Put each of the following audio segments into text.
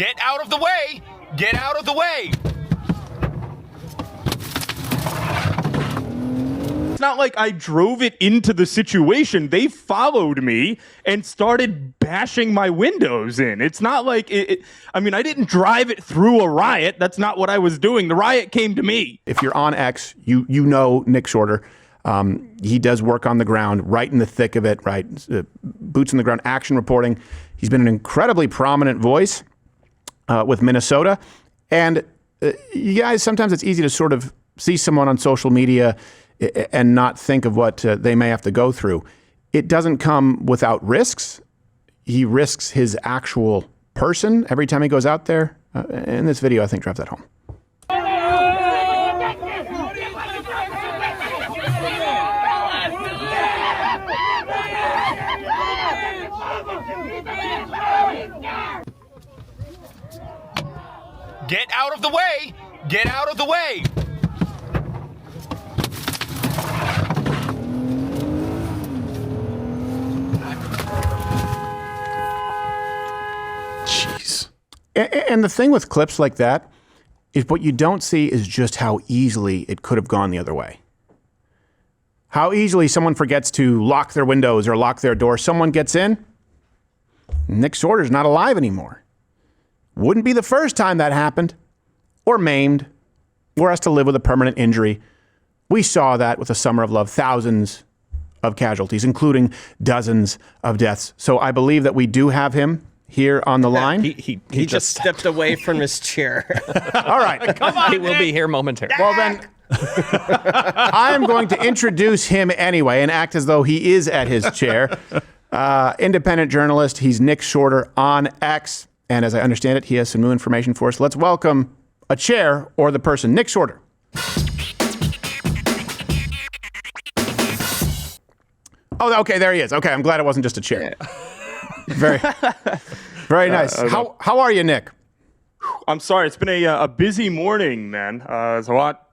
Get out of the way! Get out of the way! It's not like I drove it into the situation. They followed me and started bashing my windows in. It's not like I mean, I didn't drive it through a riot. That's not what I was doing. The riot came to me. If you're on X, you know Nick Sortor. He does work on the ground, right in the thick of it, right? Boots on the ground, action reporting. He's been an incredibly prominent voice with Minnesota. And you guys, sometimes it's easy to sort of see someone on social media and not think of what they may have to go through. It doesn't come without risks. He risks his actual person every time he goes out there. And this video, I think, drives that home. Get out of the way! Get out of the way! Jeez. And the thing with clips like that is what you don't see is just how easily it could have gone the other way. How easily someone forgets to lock their windows or lock their door. Someone gets in. Nick Sortor's not alive anymore. Wouldn't be the first time that happened, or maimed, or has to live with a permanent injury. We saw that with the Summer of Love, thousands of casualties, including dozens of deaths. So I believe that we do have him here on the line. He just stepped away from his chair. All right. Come on, he will be here momentarily. Well, then, I am going to introduce him anyway and act as though he is at his chair. Independent journalist. He's Nick Sortor on X. And as I understand it, he has some new information for us. Let's welcome a chair or the person, Nick Sortor. Oh, okay, there he is. Okay, I'm glad it wasn't just a chair. Very, very nice. How are you, Nick? I'm sorry. It's been a busy morning, man. There's a lot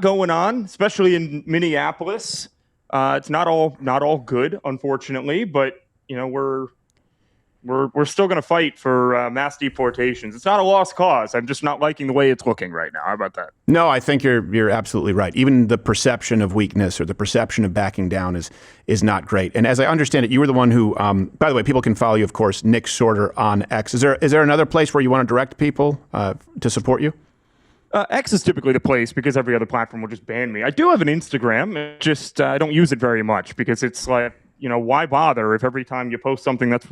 going on, especially in Minneapolis. It's not all good, unfortunately, but you know we're still going to fight for mass deportations. It's not a lost cause. I'm just not liking the way it's looking right now. How about that? No, I think you're absolutely right. Even the perception of weakness or the perception of backing down is not great. And as I understand it, you were the one who, by the way, people can follow you, of course, Nick Sortor on X. Is there another place where you want to direct people to support you? X is typically the place because every other platform will just ban me. I do have an Instagram. Just I don't use it very much because it's like, you know, why bother if every time you post something that's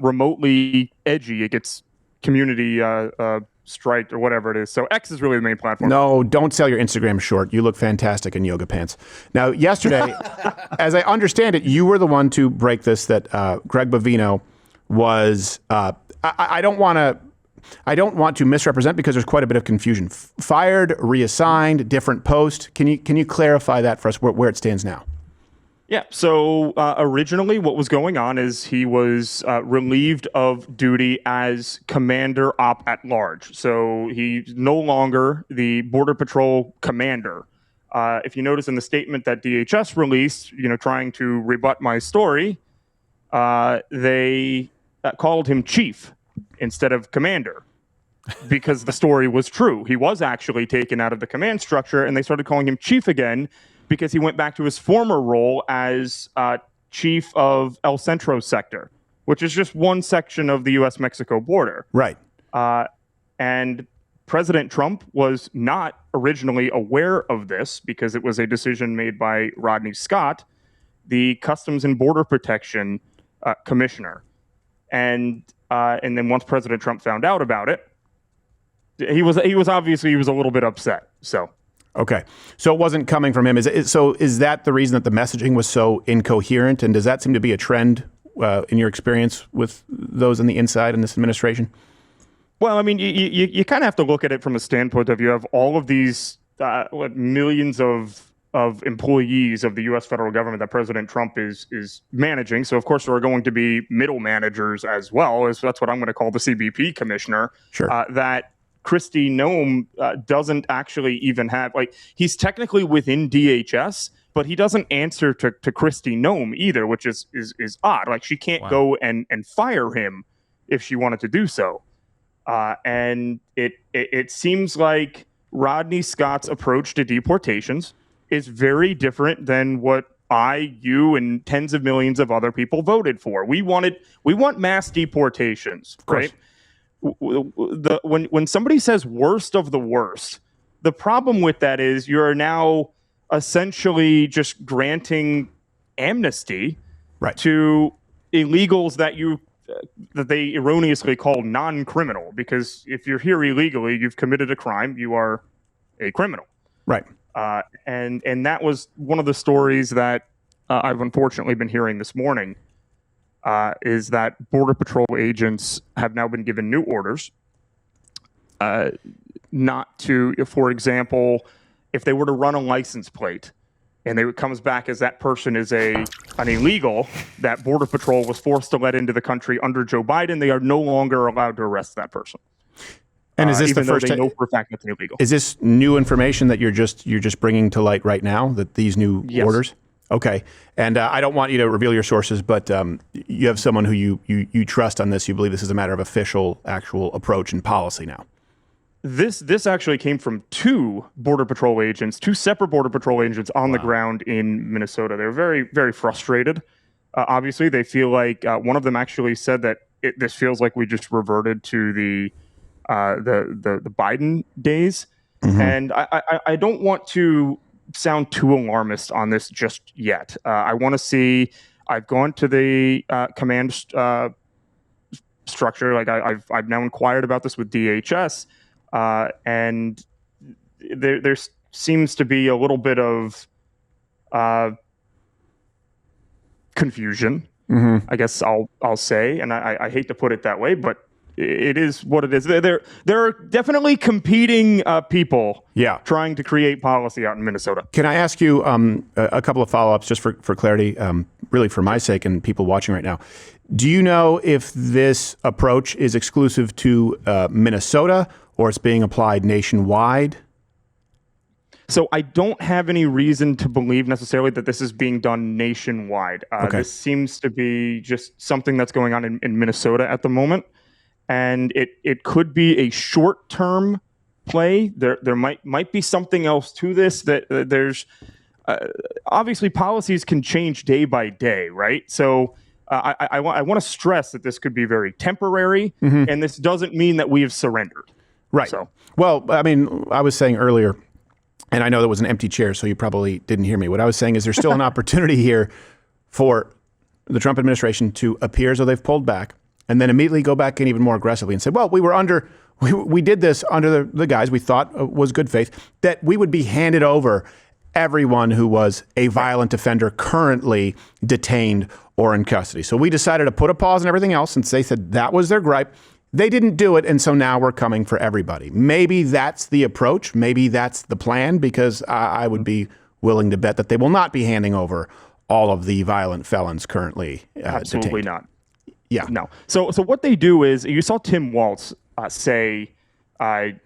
remotely edgy, it gets community striked or whatever it is. So X is really the main platform. No, don't sell your Instagram short. You look fantastic in yoga pants. Now, yesterday, as I understand it, you were the one to break this, that Greg Bovino was, I don't want to misrepresent because there's quite a bit of confusion. Fired, reassigned, different post. Can you clarify that for us, where it stands now? Yeah, so originally what was going on is he was relieved of duty as commander op at large. So he's no longer the Border Patrol commander. If you notice in the statement that DHS released, you know, trying to rebut my story, they called him chief instead of commander because the story was true. He was actually taken out of the command structure and they started calling him chief again because he went back to his former role as chief of El Centro sector, which is just one section of the U.S.-Mexico border. Right. And President Trump was not originally aware of this because it was a decision made by Rodney Scott, the Customs and Border Protection commissioner. And then once President Trump found out about it, he was obviously a little bit upset. So. Okay. So it wasn't coming from him. Is that the reason that the messaging was so incoherent? And does that seem to be a trend in your experience with those on the inside in this administration? Well, I mean, you kind of have to look at it from a standpoint of you have all of these millions of employees of the U.S. federal government that President Trump is managing. So, of course, there are going to be middle managers as well. That's what I'm going to call the CBP commissioner. Sure. That Kristi Noem doesn't actually even have, like, he's technically within DHS, but he doesn't answer to Kristi Noem either, which is odd. Like, she can't go and fire him if she wanted to do so. And it seems like Rodney Scott's approach to deportations is very different than what you, and tens of millions of other people voted for. We want mass deportations, right? When somebody says worst of the worst, the problem with that is you're now essentially just granting amnesty to illegals that they erroneously call non-criminal, because if you're here illegally, you've committed a crime, you are a criminal. Right. And that was one of the stories that I've unfortunately been hearing this morning, is that Border Patrol agents have now been given new orders not to, for example, if they were to run a license plate and it comes back as that person is an illegal that Border Patrol was forced to let into the country under Joe Biden, they are no longer allowed to arrest that person. And is this the first? They know for a fact that's illegal. Is this new information that you're just bringing to light right now? That these new orders? Okay. And I don't want you to reveal your sources, but you have someone who you trust on this. You believe this is a matter of actual approach and policy now. This actually came from two separate Border Patrol agents on the ground in Minnesota. They're very, very frustrated. Obviously, they feel like one of them actually said that this feels like we just reverted to the Biden days. Mm-hmm. And I don't want to sound too alarmist on this just yet. I want to see. I've gone to the command structure. Like I've now inquired about this with DHS, and there seems to be a little bit of confusion. Mm-hmm. I guess I'll say, and I hate to put it that way, but it is what it is. There are definitely competing people trying to create policy out in Minnesota. Can I ask you a couple of follow-ups just for clarity, really for my sake and people watching right now? Do you know if this approach is exclusive to Minnesota or it's being applied nationwide? So I don't have any reason to believe necessarily that this is being done nationwide. Okay. This seems to be just something that's going on in Minnesota at the moment. And it could be a short-term play. There might be something else to this. That there's obviously policies can change day by day, right? So I want to stress that this could be very temporary, mm-hmm. and this doesn't mean that we have surrendered. Right. So, well, I mean, I was saying earlier, and I know there was an empty chair, so you probably didn't hear me. What I was saying is there's still an opportunity here for the Trump administration to appear as though they've pulled back, and then immediately go back in even more aggressively and say, well, we did this under the guise we thought was good faith, that we would be handed over everyone who was a violent offender currently detained or in custody. So we decided to put a pause on everything else, and they said that was their gripe. They didn't do it, and so now we're coming for everybody. Maybe that's the approach. Maybe that's the plan, because I would be willing to bet that they will not be handing over all of the violent felons currently Absolutely detained. Not. Yeah. No. So what they do is, you saw Tim Walz say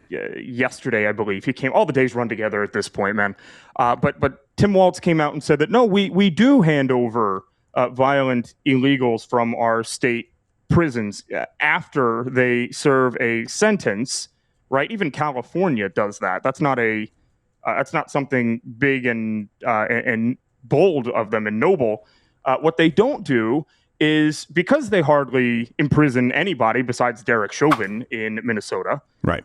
yesterday, I believe. He came, all the days run together at this point, man. But Tim Walz came out and said that, no, we do hand over violent illegals from our state prisons after they serve a sentence, right? Even California does that. That's not something big and bold of them and noble. What they don't do is, because they hardly imprison anybody besides Derek Chauvin in Minnesota. Right.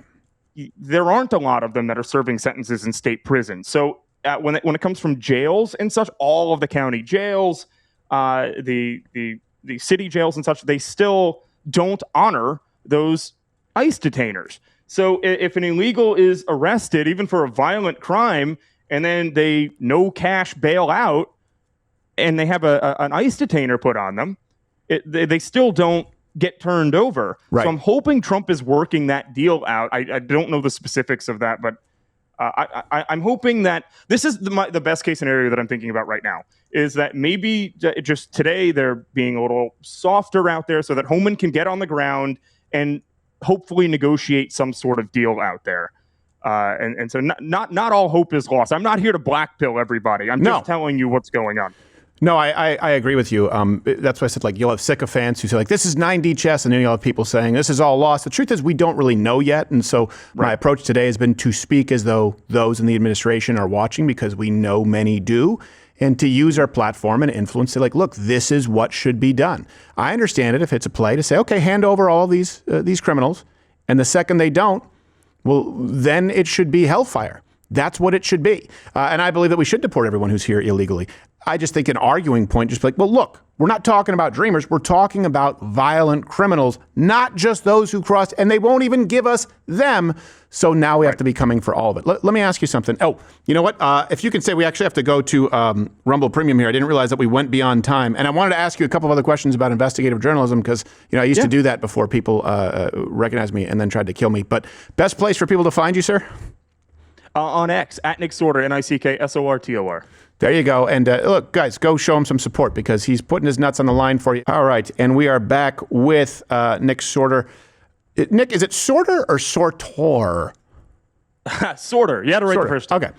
There aren't a lot of them that are serving sentences in state prisons. So when it comes from jails and such, all of the county jails, the city jails and such, they still don't honor those ICE detainers. So if an illegal is arrested, even for a violent crime, and then they no cash bail out, and they have an ICE detainer put on them, they still don't get turned over. Right. So I'm hoping Trump is working that deal out. I don't know the specifics of that, but I'm hoping that this is the best case scenario that I'm thinking about right now, is that maybe just today they're being a little softer out there so that Homan can get on the ground and hopefully negotiate some sort of deal out there. And so not all hope is lost. I'm not here to blackpill everybody. I'm just telling you what's going on. No, I agree with you. That's why I said, like, you'll have sycophants who say, like, this is 9D chess, and then you'll have people saying, this is all lost. The truth is, we don't really know yet, and so my approach today has been to speak as though those in the administration are watching, because we know many do, and to use our platform and influence to, like, look, this is what should be done. I understand it if it's a play to say, okay, hand over all these criminals, and the second they don't, well, then it should be hellfire. That's what it should be. And I believe that we should deport everyone who's here illegally. I just think an arguing point, just like, well, look, we're not talking about dreamers. We're talking about violent criminals, not just those who crossed, and they won't even give us them. So now we have to be coming for all of it. Let me ask you something. Oh, you know what? If you can say, we actually have to go to Rumble Premium here. I didn't realize that we went beyond time. And I wanted to ask you a couple of other questions about investigative journalism, because, you know, I used to do that before people recognized me and then tried to kill me. But best place for people to find you, sir? On X, at Nick Sortor, NickSortor. There you go. And look, guys, go show him some support, because he's putting his nuts on the line for you. All right. And we are back with Nick Sortor. Nick, is it Sortor or Sortor? Sortor. You had to write the first time. Okay.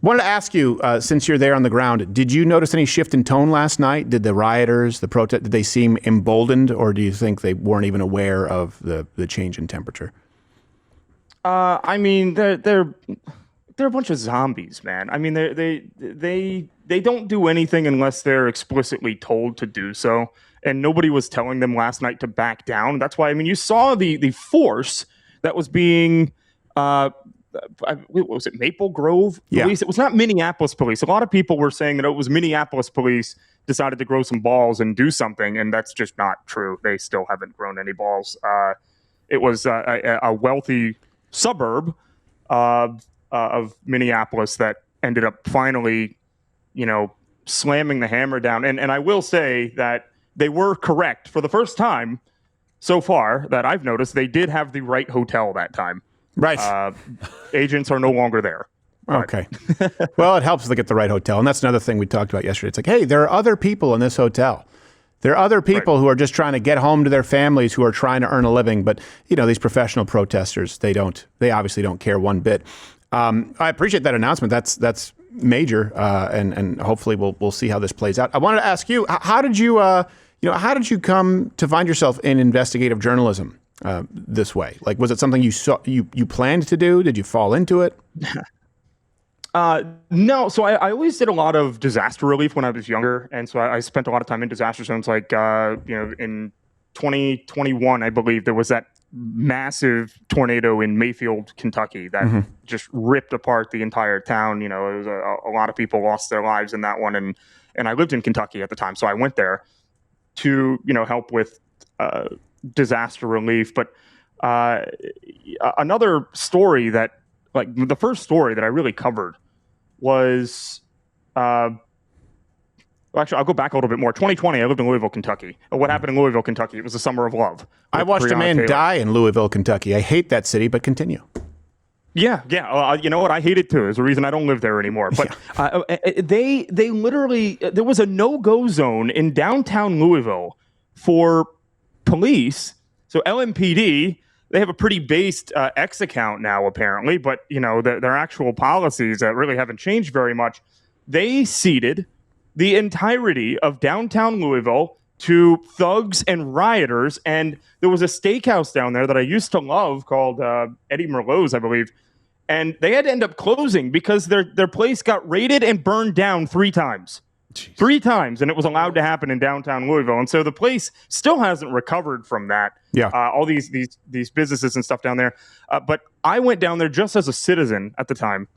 Wanted to ask you, since you're there on the ground, did you notice any shift in tone last night? Did the rioters, the protest, did they seem emboldened, or do you think they weren't even aware of the change in temperature? I mean, they're a bunch of zombies, man. I mean, they don't do anything unless they're explicitly told to do so. And nobody was telling them last night to back down. That's why, I mean, you saw the force that was being, what was it, Maple Grove police? Yeah. It was not Minneapolis police. A lot of people were saying that it was Minneapolis police decided to grow some balls and do something, and that's just not true. They still haven't grown any balls. It was a wealthy suburb of Minneapolis that ended up finally, you know, slamming the hammer down. And I will say that they were correct for the first time so far that I've noticed. They did have the right hotel that time. Right. Agents are no longer there. Okay. Well, it helps to get the right hotel. And that's another thing we talked about yesterday. It's like, hey, there are other people in this hotel. There are other people who are just trying to get home to their families, who are trying to earn a living. But, you know, these professional protesters, they obviously don't care one bit. I appreciate that announcement. That's major. And hopefully we'll see how this plays out. I wanted to ask you, how did you come to find yourself in investigative journalism this way? Like, was it something you planned to do? Did you fall into it? No. So I always did a lot of disaster relief when I was younger. And so I spent a lot of time in disaster zones. Like, in 2021, I believe there was that massive tornado in Mayfield, Kentucky that just ripped apart the entire town. You know, it was a lot of people lost their lives in that one. And I lived in Kentucky at the time. So I went there to, you know, help with disaster relief. But another story that, like, the first story that I really covered was, actually, I'll go back a little bit more. 2020, I lived in Louisville, Kentucky. What happened in Louisville, Kentucky? It was the summer of love. I watched a man die in Louisville, Kentucky. I hate that city, but continue. Yeah. You know what? I hate it too. There's a reason I don't live there anymore. But they literally, there was a no-go zone in downtown Louisville for police. So LMPD, they have a pretty based X account now, apparently, but, you know, their actual policies really haven't changed very much. They ceded the entirety of downtown Louisville to thugs and rioters, and there was a steakhouse down there that I used to love called Eddie Merlot's, I believe, and they had to end up closing because their place got raided and burned down 3 times. Jeez. 3 times, and it was allowed to happen in downtown Louisville. And so the place still hasn't recovered from that. Yeah, all these businesses and stuff down there. But I went down there just as a citizen at the time,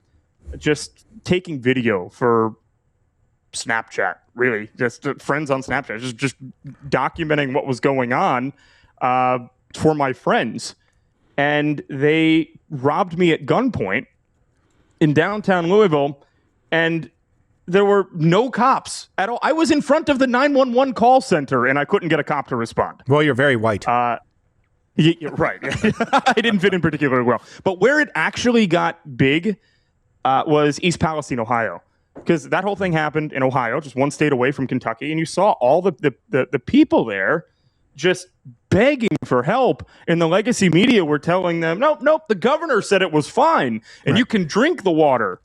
just taking video for Snapchat, really, just friends on Snapchat, just documenting what was going on for my friends. And they robbed me at gunpoint in downtown Louisville, and there were no cops at all. I was in front of the 911 call center, and I couldn't get a cop to respond. Well, you're very white. You're right. I didn't fit in particularly well. But where it actually got big was East Palestine, Ohio, because that whole thing happened in Ohio, just one state away from Kentucky, and you saw all the people there just begging for help, and the legacy media were telling them, nope, the governor said it was fine, and you can drink the water,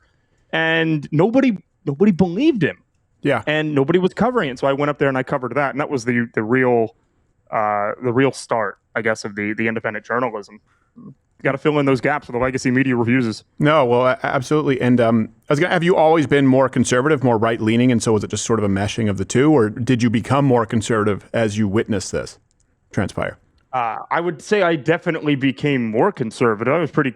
and nobody believed him. Yeah. And nobody was covering it. So I went up there and I covered that. And that was the real start, I guess, of the independent journalism. You got to fill in those gaps with the legacy media refuses. No, well, absolutely. And I was going to have you always been more conservative, more right-leaning, and so was it just sort of a meshing of the two, or did you become more conservative as you witnessed this transpire? I would say I definitely became more conservative. I was pretty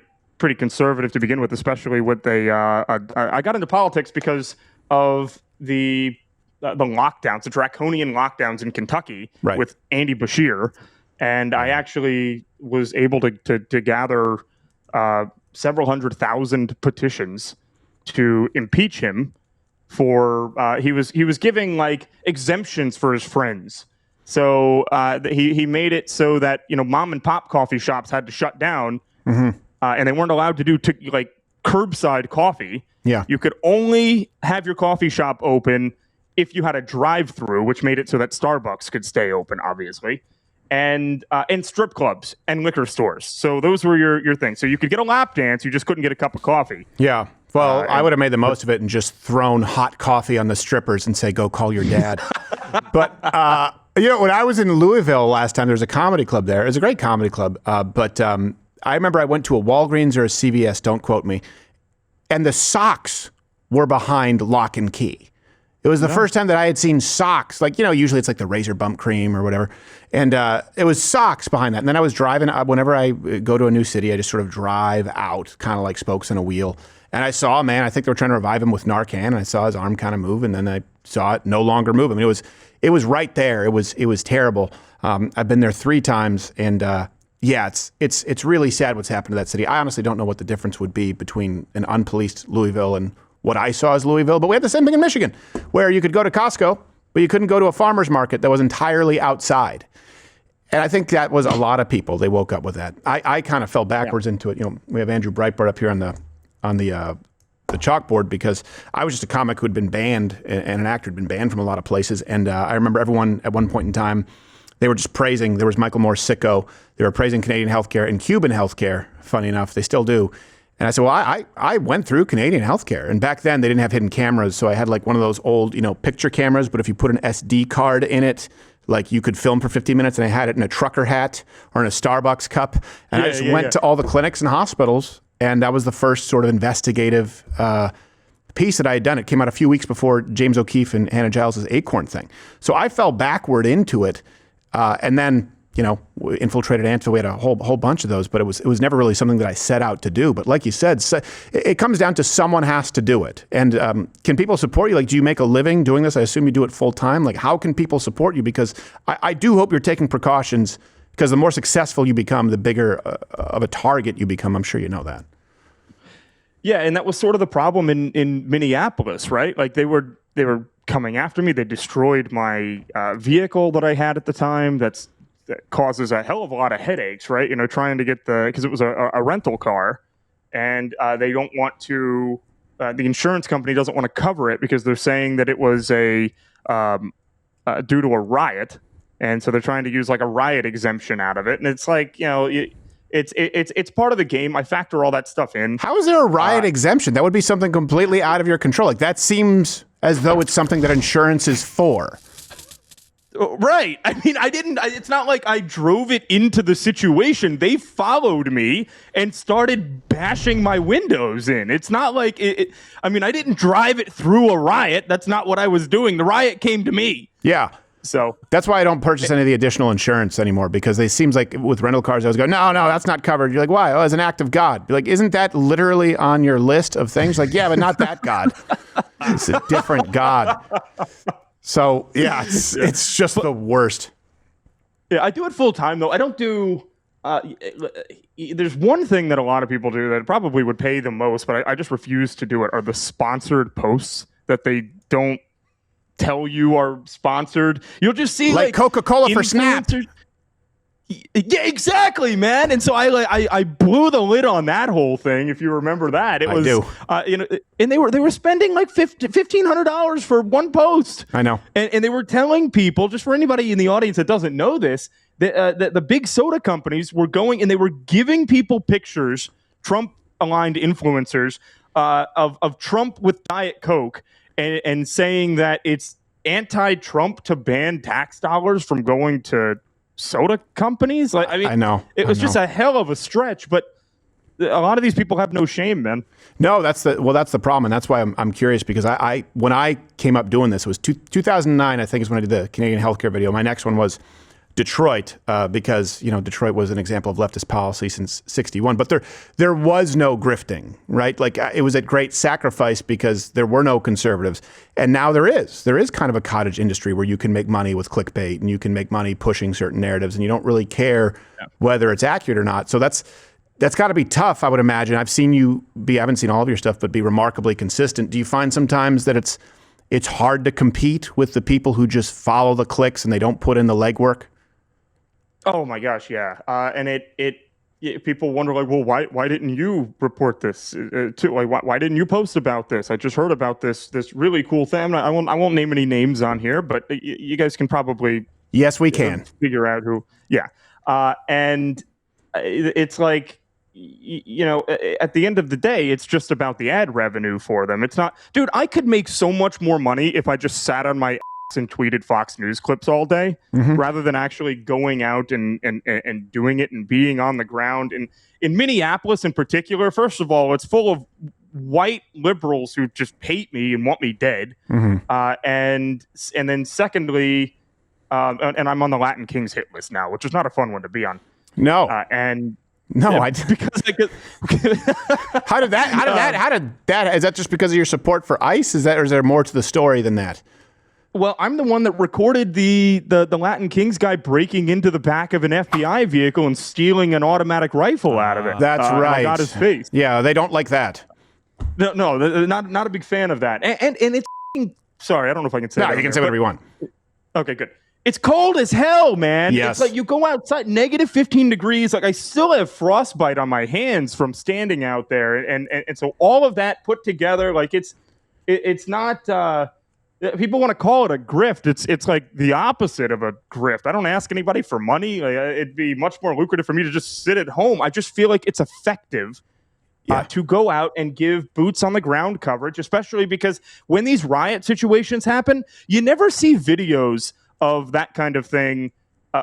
conservative to begin with, especially with I got into politics because of the lockdowns, the draconian lockdowns in Kentucky with Andy Bashir. And I actually was able to gather several 100,000 petitions to impeach him for he was giving like exemptions for his friends. So he made it so that mom and pop coffee shops had to shut down, and they weren't allowed to do like curbside coffee. Yeah, you could only have your coffee shop open if you had a drive-through, which made it so that Starbucks could stay open, obviously. And strip clubs and liquor stores. So those were your things. So you could get a lap dance, you just couldn't get a cup of coffee. Yeah. Well, I would have made the most of it and just thrown hot coffee on the strippers and say, go call your dad. But, when I was in Louisville last time, there was a comedy club there. It was a great comedy club. But I remember I went to a Walgreens or a CVS, don't quote me, and the socks were behind lock and key. It was the first time that I had seen socks. Like, usually it's like the razor bump cream or whatever. And it was socks behind that. And then I was driving. Whenever I go to a new city, I just sort of drive out, kind of like spokes on a wheel. And I saw a man, I think they were trying to revive him with Narcan. And I saw his arm kind of move. And then I saw it no longer move. I mean, it was right there. It was terrible. I've been there 3 times. And it's really sad what's happened to that city. I honestly don't know what the difference would be between an unpoliced Louisville and what I saw as Louisville, but we had the same thing in Michigan, where you could go to Costco, but you couldn't go to a farmer's market that was entirely outside. And I think that was a lot of people. They woke up with that. I kind of fell backwards into it. We have Andrew Breitbart up here on the chalkboard because I was just a comic who had been banned and an actor had been banned from a lot of places. And I remember everyone at one point in time, they were just praising. There was Michael Moore's Sicko. They were praising Canadian healthcare and Cuban healthcare. Funny enough, they still do. And I said, well, I went through Canadian healthcare. And back then, they didn't have hidden cameras. So I had like one of those old, picture cameras. But if you put an SD card in it, like you could film for 15 minutes. And I had it in a trucker hat or in a Starbucks cup. And I just went to all the clinics and hospitals. And that was the first sort of investigative piece that I had done. It came out a few weeks before James O'Keefe and Hannah Giles' Acorn thing. So I fell backward into it. And then infiltrated Ansel. We had a whole bunch of those, but it was never really something that I set out to do. But like you said, it comes down to someone has to do it. And can people support you? Like, do you make a living doing this? I assume you do it full time. Like, how can people support you? Because I do hope you're taking precautions, because the more successful you become, the bigger of a target you become. I'm sure you know that. Yeah, and that was sort of the problem in Minneapolis, right? Like they were coming after me. They destroyed my vehicle that I had at the time. That causes a hell of a lot of headaches, right? Trying to get because it was a rental car, and they don't want to. The insurance company doesn't want to cover it because they're saying that it was due to a riot, and so they're trying to use like a riot exemption out of it. And it's like it's part of the game. I factor all that stuff in. How is there a riot exemption? That would be something completely out of your control. Like that seems as though it's something that insurance is for. Right. I mean, it's not like I drove it into the situation. They followed me and started bashing my windows in. It's not like I didn't drive it through a riot. That's not what I was doing. The riot came to me. Yeah. So that's why I don't purchase any of the additional insurance anymore, because it seems like with rental cars, I was going, no, that's not covered. You're like, why? Oh, as an act of God. You're like, isn't that literally on your list of things? Like, yeah, but not that God. It's a different God. So yeah, it's just the worst. Yeah, I do it full time though. I don't do. There's one thing that a lot of people do that probably would pay the most, but I just refuse to do it. Are the sponsored posts that they don't tell you are sponsored? You'll just see like Coca-Cola for Snap. Yeah, exactly, man. And so I blew the lid on that whole thing. If you remember that, it was and they were spending like $1,500 for one post. I know, and they were telling people, just for anybody in the audience that doesn't know this, that the big soda companies were going and they were giving people pictures, Trump aligned influencers of Trump with Diet Coke. and saying that it's anti-Trump to ban tax dollars from going to soda companies. Like, I mean, I know. It was just a hell of a stretch, but a lot of these people have no shame, man. No, that's the problem, and that's why I'm curious, because I when I came up doing this, it was 2009, I think, is when I did the Canadian healthcare video. My next one was Detroit, because Detroit was an example of leftist policy since '61. But there was no grifting, right? Like, it was at great sacrifice because there were no conservatives, and now there is. There is kind of a cottage industry where you can make money with clickbait, and you can make money pushing certain narratives, and you don't really care whether it's accurate or not. So that's got to be tough, I would imagine. I've seen you I haven't seen all of your stuff, but be remarkably consistent. Do you find sometimes that it's hard to compete with the people who just follow the clicks and they don't put in the legwork? Oh my gosh, yeah. And people wonder, like, well, why didn't you report this too? Like, why didn't you post about this? I just heard about this really cool thing. I won't name any names on here, but you guys can probably yes, we can figure out who. Yeah, and it's like, at the end of the day, it's just about the ad revenue for them. It's not, dude. I could make so much more money if I just sat on my and tweeted Fox News clips all day, rather than actually going out and doing it and being on the ground. And in Minneapolis in particular, first of all, it's full of white liberals who just hate me and want me dead. And then secondly, and I'm on the Latin Kings hit list now, which is not a fun one to be on. No. Because how did that is that just because of your support for ICE? Or is there more to the story than that? Well, I'm the one that recorded the Latin Kings guy breaking into the back of an FBI vehicle and stealing an automatic rifle out of it. That's right. I got his face. Yeah, they don't like that. No, they're not a big fan of that. And it's sorry, I don't know if I can say. No, you can say whatever you want. Okay, good. It's cold as hell, man. Yes. It's like you go outside, negative 15 degrees. Like, I still have frostbite on my hands from standing out there, and so all of that put together, like it's not. People want to call it a grift. It's like the opposite of a grift. I don't ask anybody for money. Like, it'd be much more lucrative for me to just sit at home. I just feel like it's effective to go out and give boots on the ground coverage, especially because when these riot situations happen, you never see videos of that kind of thing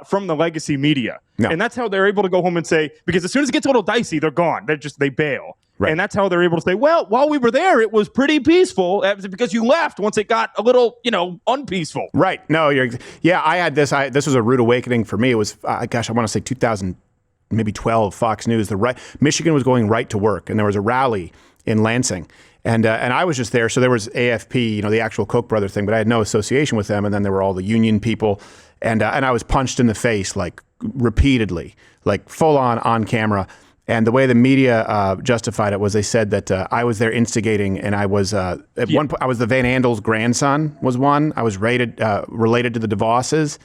from the legacy media. No. And that's how they're able to go home and say, because as soon as it gets a little dicey, they're gone. They bail. Right. And that's how they're able to say, well, while we were there, it was pretty peaceful because you left once it got a little, unpeaceful. Right. No, I had this. This was a rude awakening for me. It was, I want to say 2000, maybe 12, Fox News. Michigan was going right to work, and there was a rally in Lansing. And I was just there. So there was AFP, the actual Koch brother thing, but I had no association with them. And then there were all the union people. And I was punched in the face, like, repeatedly, like full on camera. And the way the media justified it was they said that I was there instigating, and I was at one point I was the Van Andel's grandson was one. I was related to the DeVosses,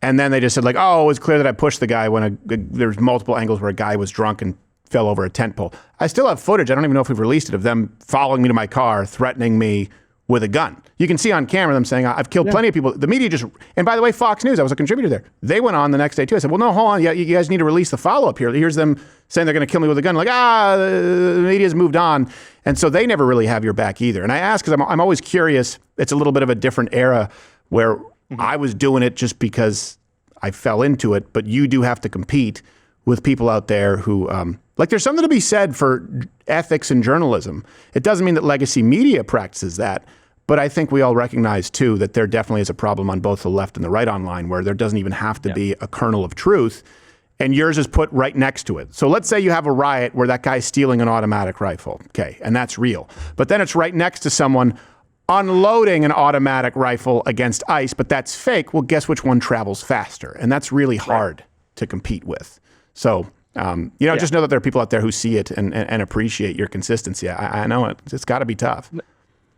and then they just said, like, oh, it was clear that I pushed the guy when there's multiple angles where a guy was drunk and fell over a tent pole. I still have footage. I don't even know if we've released it of them following me to my car, threatening me with a gun. You can see on camera them saying, I've killed plenty of people. The media just, and by the way, Fox News, I was a contributor there. They went on the next day too. I said, well, no, hold on. Yeah, you guys need to release the follow-up here. Here's them saying they're going to kill me with a gun. Like, the media's moved on. And so they never really have your back either. And I ask because I'm always curious. It's a little bit of a different era where I was doing it just because I fell into it. But you do have to compete with people out there who, like, there's something to be said for ethics in journalism. It doesn't mean that legacy media practices that. But I think we all recognize, too, that there definitely is a problem on both the left and the right online where there doesn't even have to be a kernel of truth. And yours is put right next to it. So let's say you have a riot where that guy's stealing an automatic rifle. Okay, and that's real. But then it's right next to someone unloading an automatic rifle against ICE, but that's fake. Well, guess which one travels faster? And that's really hard to compete with. So, just know that there are people out there who see it and appreciate your consistency. I know it's got to be tough.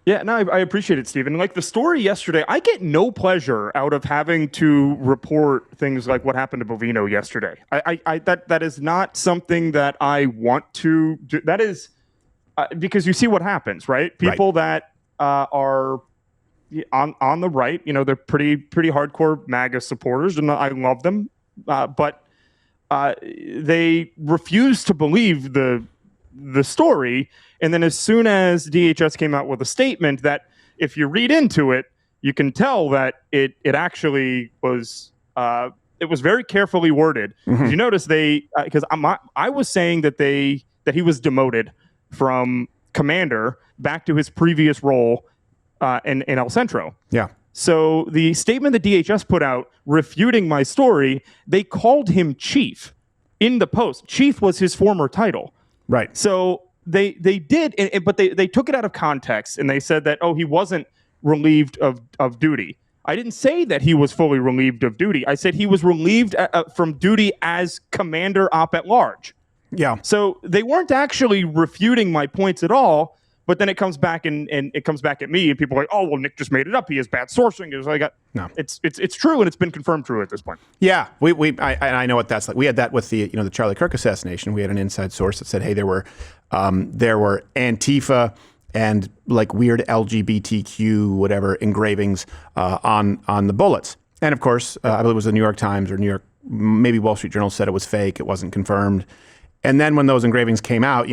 Yeah, no, I appreciate it, Stephen. Like the story yesterday, I get no pleasure out of having to report things like what happened to Bovino yesterday. That is not something that I want to do. That is because you see what happens, right? People that are on the right, they're pretty hardcore MAGA supporters, and I love them, but they refuse to believe the story. And then as soon as DHS came out with a statement that if you read into it, you can tell that it actually was it was very carefully worded. Mm-hmm. You notice because I was saying that he was demoted from commander back to his previous role in El Centro. Yeah. So the statement the DHS put out refuting my story, they called him chief in the post. Chief was his former title. Right. So they did, but they took it out of context, and they said that, oh, he wasn't relieved of duty. I didn't say that he was fully relieved of duty. I said he was relieved from duty as commander op at large. Yeah. So they weren't actually refuting my points at all. But then it comes back and it comes back at me, and people are like, oh, well, Nick just made it up. He has bad sourcing. It's true, and it's been confirmed true at this point. Yeah, I know what that's like. We had that with the Charlie Kirk assassination. We had an inside source that said, hey, there were Antifa and like weird LGBTQ whatever engravings on the bullets. And of course, I believe it was the New York Times or maybe Wall Street Journal said it was fake. It wasn't confirmed. And then when those engravings came out,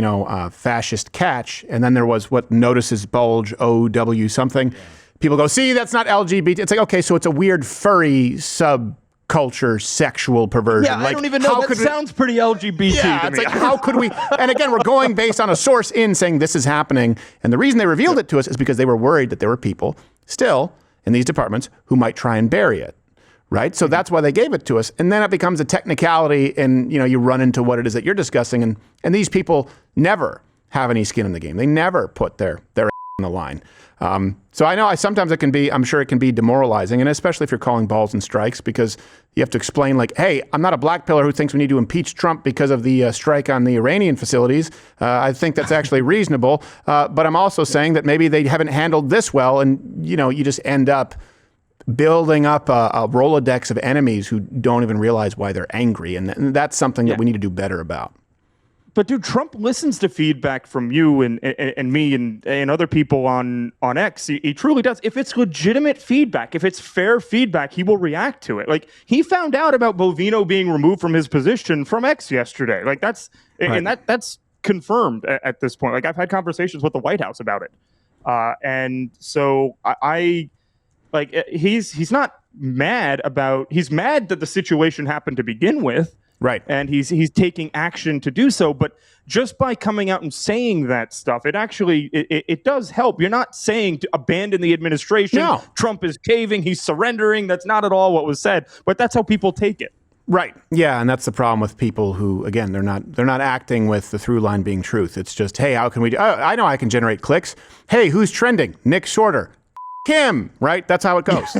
fascist catch, and then there was what notices bulge, OW something. Yeah. People go, see, that's not LGBT. It's like, okay, so it's a weird furry subculture sexual perversion. Yeah, like, I don't even know. That sounds pretty LGBT yeah, to it's me. like, how could we? And again, we're going based on a source in saying this is happening. And the reason they revealed it to us is because they were worried that there were people still in these departments who might try and bury it. Right. So that's why they gave it to us. And then it becomes a technicality and, you run into what it is that you're discussing. And these people never have any skin in the game. They never put their on the line. So I know sometimes I'm sure it can be demoralizing. And especially if you're calling balls and strikes, because you have to explain like, hey, I'm not a black pillar who thinks we need to impeach Trump because of the strike on the Iranian facilities. I think that's actually reasonable. But I'm also saying that maybe they haven't handled this well. And, you just end up building up a Rolodex of enemies who don't even realize why they're angry. And that's something that we need to do better about. But dude, Trump listens to feedback from you and me and other people on X. He truly does. If it's legitimate feedback, if it's fair feedback, he will react to it. Like he found out about Bovino being removed from his position from X yesterday. Like that's confirmed at this point. Like I've had conversations with the White House about it. And so he's not mad he's mad that the situation happened to begin with. Right. And he's taking action to do so. But just by coming out and saying that stuff, it actually, it does help. You're not saying to abandon the administration. No. Trump is caving. He's surrendering. That's not at all what was said. But that's how people take it. Right. Yeah. And that's the problem with people who, again, they're not acting with the through line being truth. It's just, hey, how can we do? I know I can generate clicks. Hey, who's trending? Nick Sortor. Him, right? That's how it goes.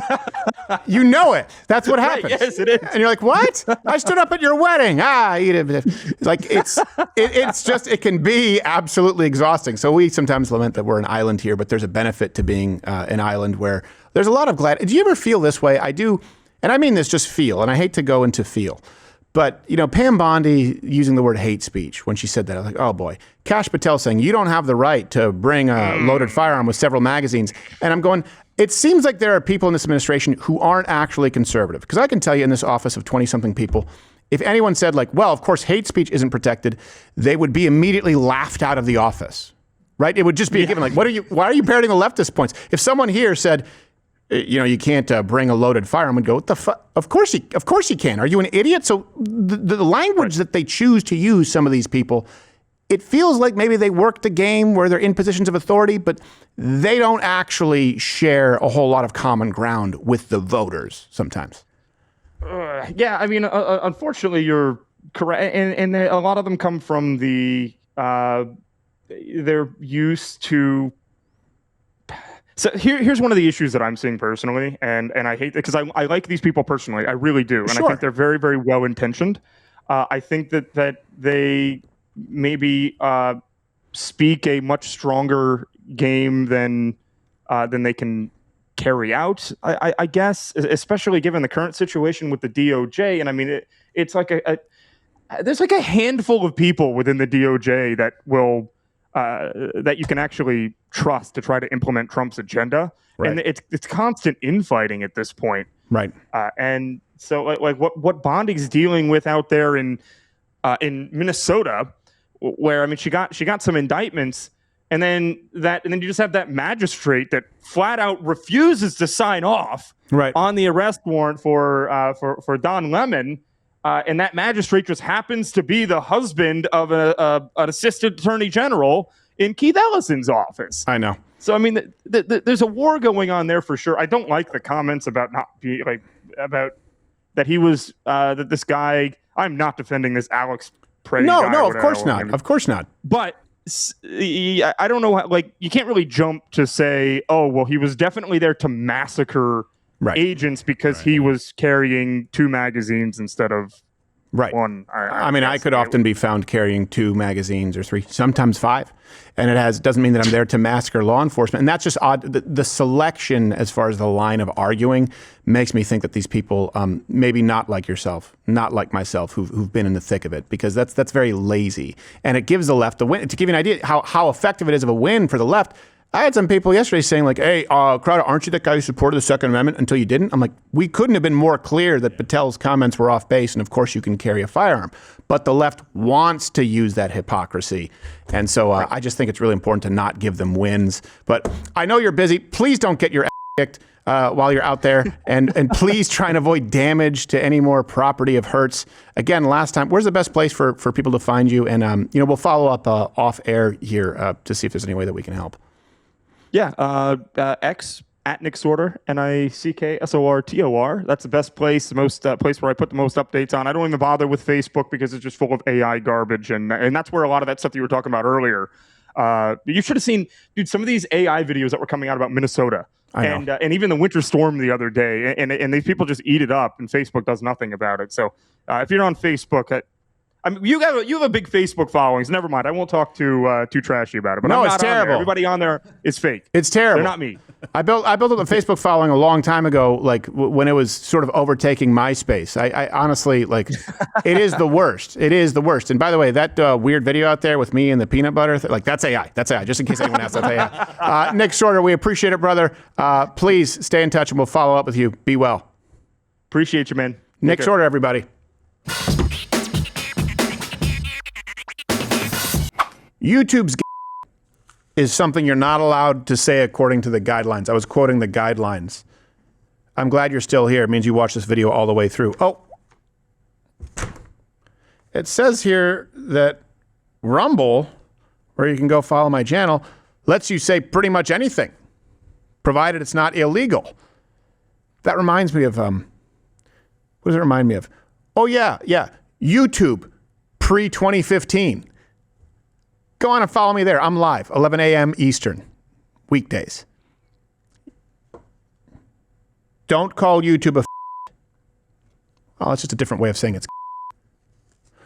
You know it. That's what happens. Right, yes, it is. And you're like, what? I stood up at your wedding. Like it's just, it can be absolutely exhausting. So we sometimes lament that we're an island here, but there's a benefit to being an island where there's a lot of glad. Do you ever feel this way? I do. And I mean this just feel, and I hate to go into feel. But, Pam Bondi using the word hate speech when she said that, I was like, oh boy. Kash Patel saying, you don't have the right to bring a loaded firearm with several magazines. And I'm going, it seems like there are people in this administration who aren't actually conservative. Because I can tell you in this office of 20-something people, if anyone said like, well, of course, hate speech isn't protected, they would be immediately laughed out of the office, right? It would just be a given. Like, why are you parroting the leftist points? If someone here said, you can't bring a loaded firearm, and go, what the fuck? Of course you can. Are you an idiot? So the language that they choose to use, some of these people, it feels like maybe they work the game where they're in positions of authority, but they don't actually share a whole lot of common ground with the voters sometimes. Yeah, I mean, unfortunately, you're correct. And a lot of them come from they're used to. So here's one of the issues that I'm seeing personally, and I hate it because I like these people personally. I really do. And Sure. I think they're very, very well-intentioned. I think that they maybe speak a much stronger game than they can carry out, I guess, especially given the current situation with the DOJ. And I mean, it's like there's like a handful of people within the DOJ that will that you can actually trust to try to implement Trump's agenda. Right. And it's constant infighting at this point. Right. And so like what Bondi's dealing with out there in Minnesota, where I mean she got some indictments, and then you just have that magistrate that flat out refuses to sign off on the arrest warrant for Don Lemon, and that magistrate just happens to be the husband of an assistant attorney general in Keith Ellison's office. I know. So I mean, there's a war going on there for sure. I don't like the comments about not being about that he was that this guy. I'm not defending this Alex Preddy guy. No, of course not. Of course not. But I don't know how, you can't really jump to say, oh, well, he was definitely there to massacre agents because he was carrying 2 magazines instead of one. I could often be found carrying 2 magazines or 3, sometimes 5. And it doesn't mean that I'm there to massacre law enforcement. And that's just odd. The selection as far as the line of arguing makes me think that these people, maybe not like yourself, not like myself, who've been in the thick of it, because that's very lazy. And it gives the left a win. To give you an idea how effective it is of a win for the left, I had some people yesterday saying like, hey, Crowder, aren't you that guy who supported the Second Amendment until you didn't? I'm like, we couldn't have been more clear that Patel's comments were off base, and of course you can carry a firearm. But the left wants to use that hypocrisy. And so I just think it's really important to not give them wins. But I know you're busy. Please don't get your ass kicked while you're out there. And please try and avoid damage to any more property of Hertz. Again, last time, where's the best place for people to find you? And we'll follow up off air here to see if there's any way that we can help. Yeah, X at Nick Sortor, NickSortor. That's the best place, the most place where I put the most updates on. I don't even bother with Facebook because it's just full of AI garbage, and that's where a lot of that stuff that you were talking about earlier. You should have seen, dude, some of these AI videos that were coming out about Minnesota, and even the winter storm the other day, and these people just eat it up, and Facebook does nothing about it. So if you're on Facebook, I mean, you have a big Facebook following. So never mind. I won't talk too trashy about it. But no, I'm not it's terrible. Everybody on there is fake. It's terrible. They're not me. I built up a Facebook following a long time ago, like when it was sort of overtaking MySpace. I honestly, like, it is the worst. It is the worst. And by the way, that weird video out there with me and the peanut butter, that's AI. That's AI. Just in case anyone asks, that's AI. Nick Sortor, we appreciate it, brother. Please stay in touch and we'll follow up with you. Be well. Appreciate you, man. Nick Sortor, everybody. YouTube's is something you're not allowed to say according to the guidelines. I was quoting the guidelines. I'm glad you're still here. It means you watched this video all the way through. Oh, it says here that Rumble, where you can go follow my channel, lets you say pretty much anything, provided it's not illegal. That reminds me of, what does it remind me of? Oh, yeah. YouTube, pre-2015. Go on and follow me there. I'm live, 11 a.m. Eastern, weekdays. Don't call YouTube a. Oh, it's just a different way of saying it's.